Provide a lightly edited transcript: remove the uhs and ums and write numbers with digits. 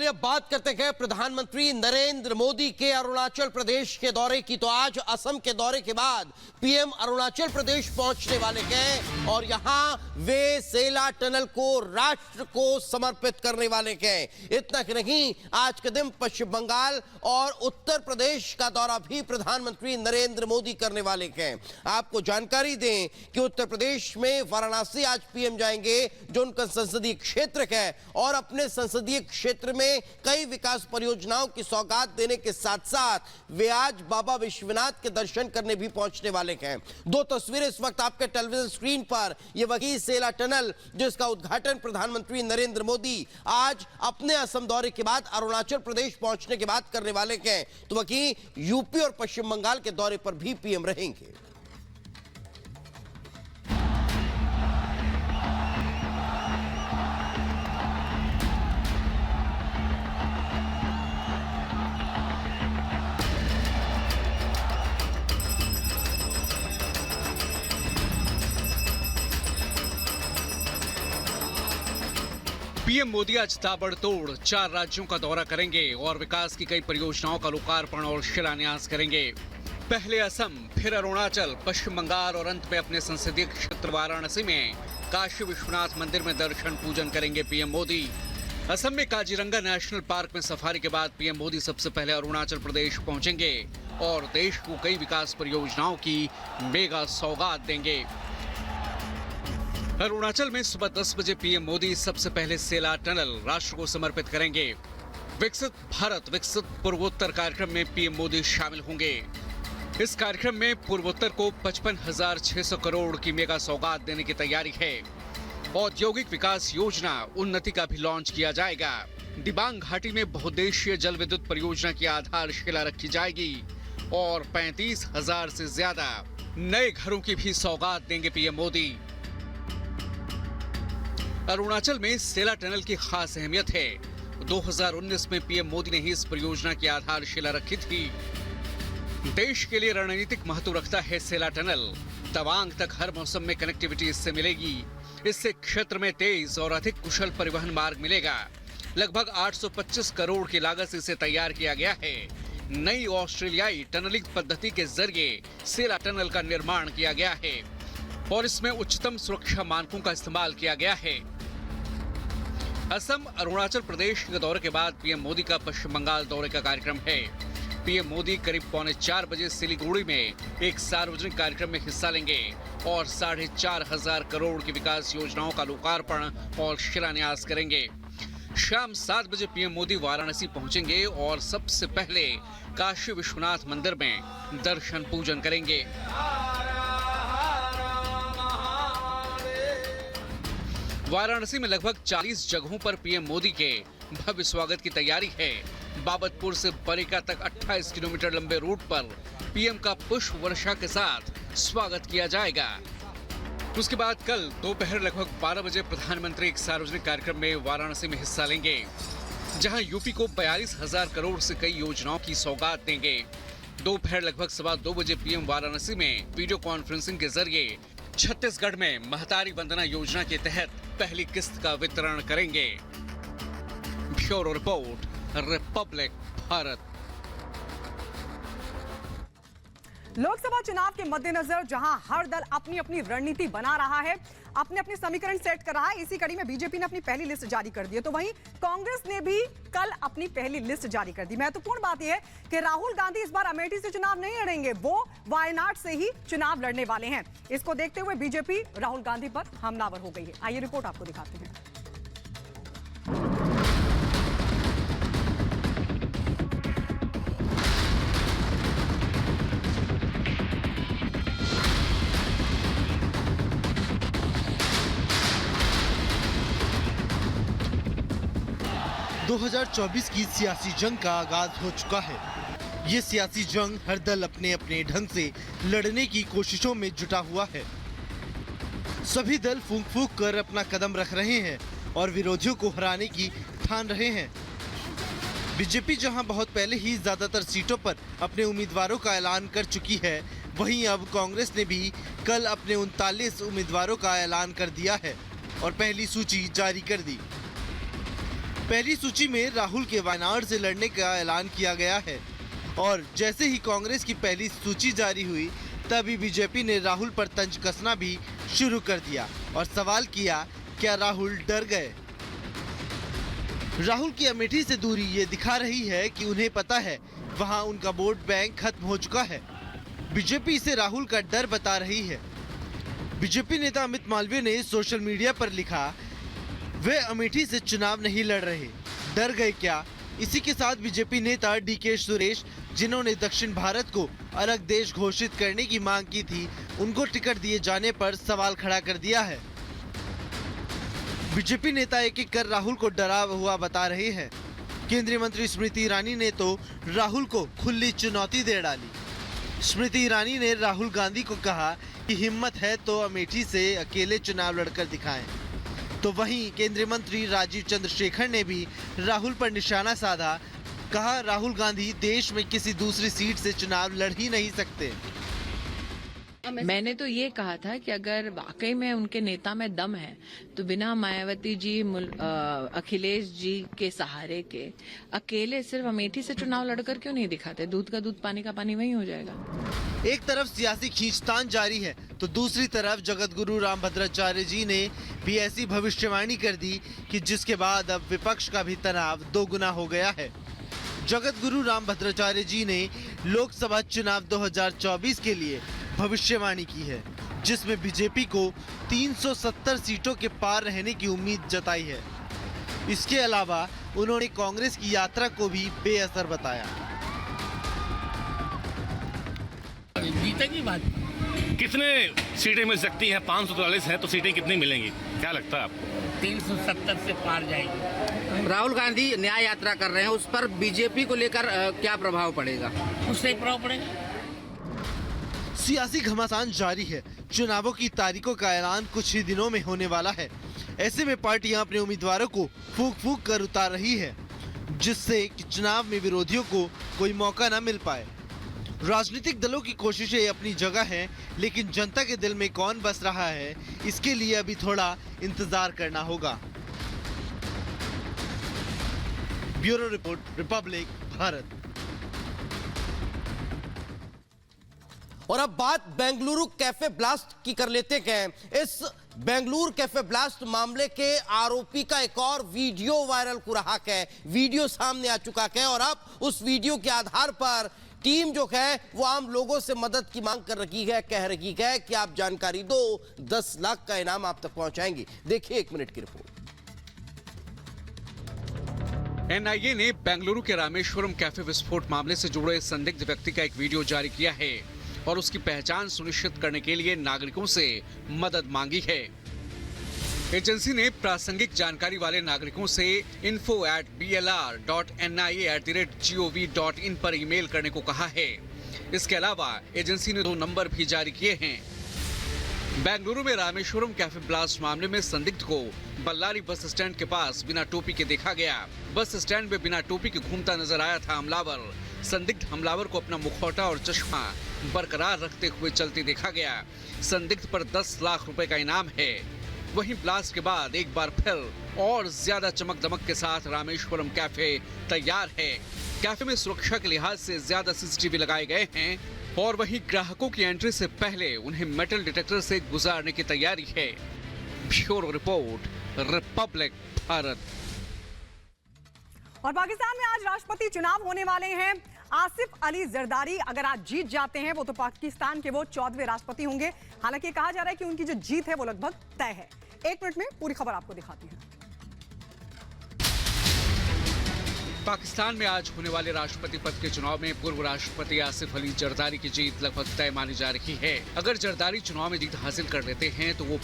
अब बात करते हैं प्रधानमंत्री नरेंद्र मोदी के अरुणाचल प्रदेश के दौरे की। तो आज असम के दौरे के बाद पीएम अरुणाचल प्रदेश पहुंचने वाले हैं और यहां वे सेला टनल को राष्ट्र को समर्पित करने वाले हैं। इतना कि नहीं, आज के दिन पश्चिम बंगाल और उत्तर प्रदेश का दौरा भी प्रधानमंत्री नरेंद्र मोदी करने वाले हैं। आपको जानकारी दें कि उत्तर प्रदेश में वाराणसी आज पीएम जाएंगे, जो उनका संसदीय क्षेत्र है, और अपने संसदीय क्षेत्र में कई विकास परियोजनाओं की सौगात देने के साथ साथ वे आज बाबा विश्वनाथ के दर्शन करने भी पहुंचने वाले हैं। दो तस्वीरें इस वक्त आपके टेलीविजन स्क्रीन पर, यह वही सेला टनल जिसका उद्घाटन प्रधानमंत्री नरेंद्र मोदी आज अपने असम दौरे के बाद अरुणाचल प्रदेश पहुंचने के बाद करने वाले हैं। तो वही यूपी और पश्चिम बंगाल के दौरे पर भी पीएम रहेंगे। पीएम मोदी आज ताबड़तोड़ 4 राज्यों का दौरा करेंगे और विकास की कई परियोजनाओं का लोकार्पण और शिलान्यास करेंगे। पहले असम, फिर अरुणाचल, पश्चिम बंगाल और अंत में अपने संसदीय क्षेत्र वाराणसी में काशी विश्वनाथ मंदिर में दर्शन पूजन करेंगे पीएम मोदी। असम में काजीरंगा नेशनल पार्क में सफारी के बाद पीएम मोदी सबसे पहले अरुणाचल प्रदेश पहुंचेंगे और देश को कई विकास परियोजनाओं की मेगा सौगात देंगे। अरुणाचल में सुबह 10 बजे पीएम मोदी सबसे पहले सेला टनल राष्ट्र को समर्पित करेंगे। विकसित भारत विकसित पूर्वोत्तर कार्यक्रम में पीएम मोदी शामिल होंगे। इस कार्यक्रम में पूर्वोत्तर को 55,600 करोड़ की मेगा सौगात देने की तैयारी है। औद्योगिक विकास योजना उन्नति का भी लॉन्च किया जाएगा। दिबांग घाटी में बहुउद्देशीय जल विद्युत परियोजना की आधारशिला रखी जाएगी और 35,000 से ज्यादा नए घरों की भी सौगात देंगे पीएम मोदी। अरुणाचल में सेला टनल की खास अहमियत है। 2019 में पीएम मोदी ने ही इस परियोजना की आधारशिला रखी थी। देश के लिए रणनीतिक महत्व रखता है सेला टनल। तवांग तक हर मौसम में कनेक्टिविटी इससे मिलेगी। इससे क्षेत्र में तेज और अधिक कुशल परिवहन मार्ग मिलेगा। लगभग 825 करोड़ की लागत से इसे तैयार किया गया है। नई ऑस्ट्रेलियाई टनलिंग पद्धति के जरिए सेला टनल का निर्माण किया गया है और इसमें उच्चतम सुरक्षा मानकों का इस्तेमाल किया गया है। असम, अरुणाचल प्रदेश के दौरे के बाद पीएम मोदी का पश्चिम बंगाल दौरे का कार्यक्रम है। पीएम मोदी करीब 3:45 बजे सिलीगुड़ी में एक सार्वजनिक कार्यक्रम में हिस्सा लेंगे और 4,500 करोड़ की विकास योजनाओं का लोकार्पण और शिलान्यास करेंगे। शाम 7 बजे पीएम मोदी वाराणसी पहुंचेंगे और सबसे पहले काशी विश्वनाथ मंदिर में दर्शन पूजन करेंगे। वाराणसी में लगभग 40 जगहों पर पीएम मोदी के भव्य स्वागत की तैयारी है। बाबतपुर से बरेका तक 28 किलोमीटर लंबे रूट पर पीएम का पुष्प वर्षा के साथ स्वागत किया जाएगा। उसके बाद कल दोपहर लगभग 12 बजे प्रधानमंत्री एक सार्वजनिक कार्यक्रम में वाराणसी में हिस्सा लेंगे, जहां यूपी को 42,000 करोड़ से कई योजनाओं की सौगात देंगे। दोपहर लगभग 2:15 बजे पीएम वाराणसी में वीडियो कॉन्फ्रेंसिंग के जरिए छत्तीसगढ़ में महतारी वंदना योजना के तहत पहली किस्त का वितरण करेंगे। Bureau report, Republic Bharat. Lok Sabha चुनाव के मद्देनजर जहां हर दल अपनी अपनी रणनीति बना रहा है, अपने अपने समीकरण सेट कर रहा है, इसी कड़ी में बीजेपी ने अपनी पहली लिस्ट जारी कर दी है। तो वहीं कांग्रेस ने भी कल अपनी पहली लिस्ट जारी कर दी। महत्वपूर्ण बात यह है कि राहुल गांधी इस बार अमेठी से चुनाव नहीं लड़ेंगे, वो वायनाड से ही चुनाव लड़ने वाले हैं। इसको देखते हुए बीजेपी राहुल गांधी पर हमलावर हो गई है। आइए रिपोर्ट आपको दिखाते हैं। 2024 की सियासी जंग का आगाज हो चुका है। ये सियासी जंग हर दल अपने अपने ढंग से लड़ने की कोशिशों में जुटा हुआ है। सभी दल फूंक फूंक कर अपना कदम रख रहे हैं और विरोधियों को हराने की ठान रहे हैं। बीजेपी जहां बहुत पहले ही ज्यादातर सीटों पर अपने उम्मीदवारों का ऐलान कर चुकी है, वहीं अब कांग्रेस ने भी कल अपने 39 उम्मीदवारों का ऐलान कर दिया है और पहली सूची जारी कर दी। पहली सूची में राहुल के वायनाड से लड़ने का ऐलान किया गया है और जैसे ही कांग्रेस की पहली सूची जारी हुई तभी बीजेपी ने राहुल पर तंज कसना भी शुरू कर दिया और सवाल किया, क्या राहुल डर गए? राहुल की अमेठी से दूरी ये दिखा रही है कि उन्हें पता है वहां उनका वोट बैंक खत्म हो चुका है। बीजेपी इसे राहुल का डर बता रही है। बीजेपी नेता अमित मालवीय ने सोशल मीडिया पर लिखा, वे अमेठी से चुनाव नहीं लड़ रहे, डर गए क्या? इसी के साथ बीजेपी नेता डीके सुरेश, जिन्होंने दक्षिण भारत को अलग देश घोषित करने की मांग की थी, उनको टिकट दिए जाने पर सवाल खड़ा कर दिया है। बीजेपी नेता एक एक कर राहुल को डरा हुआ बता रहे हैं। केंद्रीय मंत्री स्मृति ईरानी ने तो राहुल को खुली चुनौती दे डाली। स्मृति ईरानी ने राहुल गांधी को कहा कि हिम्मत है तो अमेठी से अकेले चुनाव लड़कर दिखाएं। तो वहीं केंद्रीय मंत्री राजीव चंद्रशेखर ने भी राहुल पर निशाना साधा, कहा राहुल गांधी देश में किसी दूसरी सीट से चुनाव लड़ ही नहीं सकते। मैंने तो ये कहा था कि अगर वाकई में उनके नेता में दम है तो बिना मायावती जी अखिलेश जी के सहारे के अकेले सिर्फ अमेठी से चुनाव लड़कर क्यों नहीं दिखाते? दूध का दूध पानी का पानी वही हो जाएगा। एक तरफ सियासी खींचतान जारी है तो दूसरी तरफ जगत गुरु रामभद्राचार्य जी ने भी ऐसी भविष्यवाणी कर दी कि जिसके बाद अब विपक्ष का भी तनाव दोगुना हो गया है। जगत गुरु रामभद्राचार्य जी ने लोकसभा चुनाव 2024 के लिए भविष्यवाणी की है, जिसमें बीजेपी को 370 सीटों के पार रहने की उम्मीद जताई है। इसके अलावा उन्होंने कांग्रेस की यात्रा को भी बेअसर बताया। जीतेगी बात। कितने सीटें मिल सकती हैं? 543 है तो सीटें कितनी मिलेंगी, क्या लगता है आपको? 370 से पार जाएगी। राहुल गांधी न्याय यात्रा कर रहे हैं, उस पर बीजेपी को लेकर क्या प्रभाव पड़ेगा? उससे प्रभाव पड़ेगा। सियासी घमासान जारी है। चुनावों की तारीखों का ऐलान कुछ ही दिनों में होने वाला है। ऐसे में पार्टियां अपने उम्मीदवारों को फूंक फूंक कर उतार रही है, जिससे कि चुनाव में विरोधियों को कोई मौका न मिल पाए। राजनीतिक दलों की कोशिशें अपनी जगह हैं, लेकिन जनता के दिल में कौन बस रहा है, इसके लिए अभी थोड़ा इंतजार करना होगा। Bureau report, Republic Bharat. और अब बात बेंगलुरु कैफे ब्लास्ट की कर लेते हैं। इस बेंगलुरु कैफे ब्लास्ट मामले के आरोपी का एक और वीडियो वायरल हो रहा है। वीडियो सामने आ चुका है और अब उस वीडियो के आधार पर टीम जो है वो आम लोगों से मदद की मांग कर रही है, कह रही है कि आप जानकारी दो, 10 लाख का इनाम आप तक पहुंचाएंगे। देखिए 1 मिनट की रिपोर्ट। एनआईए ने बेंगलुरु के रामेश्वरम कैफे विस्फोट मामले से जुड़े संदिग्ध व्यक्ति का एक वीडियो जारी किया है और उसकी पहचान सुनिश्चित करने के लिए नागरिकों से मदद मांगी है। एजेंसी ने प्रासंगिक जानकारी वाले नागरिकों से info@blr.nia@gov.in पर ईमेल करने को कहा है। इसके अलावा एजेंसी ने 2 नंबर भी जारी किए हैं। बेंगलुरु में रामेश्वरम कैफे ब्लास्ट मामले में संदिग्ध को बल्लारी बस स्टैंड के पास बिना टोपी के देखा गया। बस स्टैंड में बिना टोपी के घूमता नजर आया था हमलावर। संदिग्ध हमलावर को अपना मुखौटा और चश्मा बरकरार रखते हुए चलते देखा गया। संदिग्ध पर 10 लाख रुपए का इनाम है। वहीं ब्लास्ट के बाद एक बार फिर और ज्यादा चमक दमक के साथ रामेश्वरम कैफे तैयार है। कैफे में सुरक्षा के लिहाज से ज्यादा सीसीटीवी लगाए गए हैं और वहीं ग्राहकों की एंट्री से पहले उन्हें मेटल डिटेक्टर से गुजारने की तैयारी है। Bureau report, Republic Bharat. और पाकिस्तान में आज राष्ट्रपति चुनाव होने वाले हैं। आसिफ अली जरदारी अगर आज जीत जाते हैं वो तो पाकिस्तान के वो 14वें राष्ट्रपति होंगे। हालांकि कहा जा रहा है कि उनकी जो जीत है वो लगभग तय है। 1 मिनट में पूरी खबर आपको दिखाती है। पाकिस्तान में आज होने वाले राष्ट्रपति पद के चुनाव में पूर्व राष्ट्रपति आसिफ अली जरदारी की जीत लगभग तय मानी जा रही है। अगर जरदारी चुनाव में जीत हासिल कर लेते हैं तो वो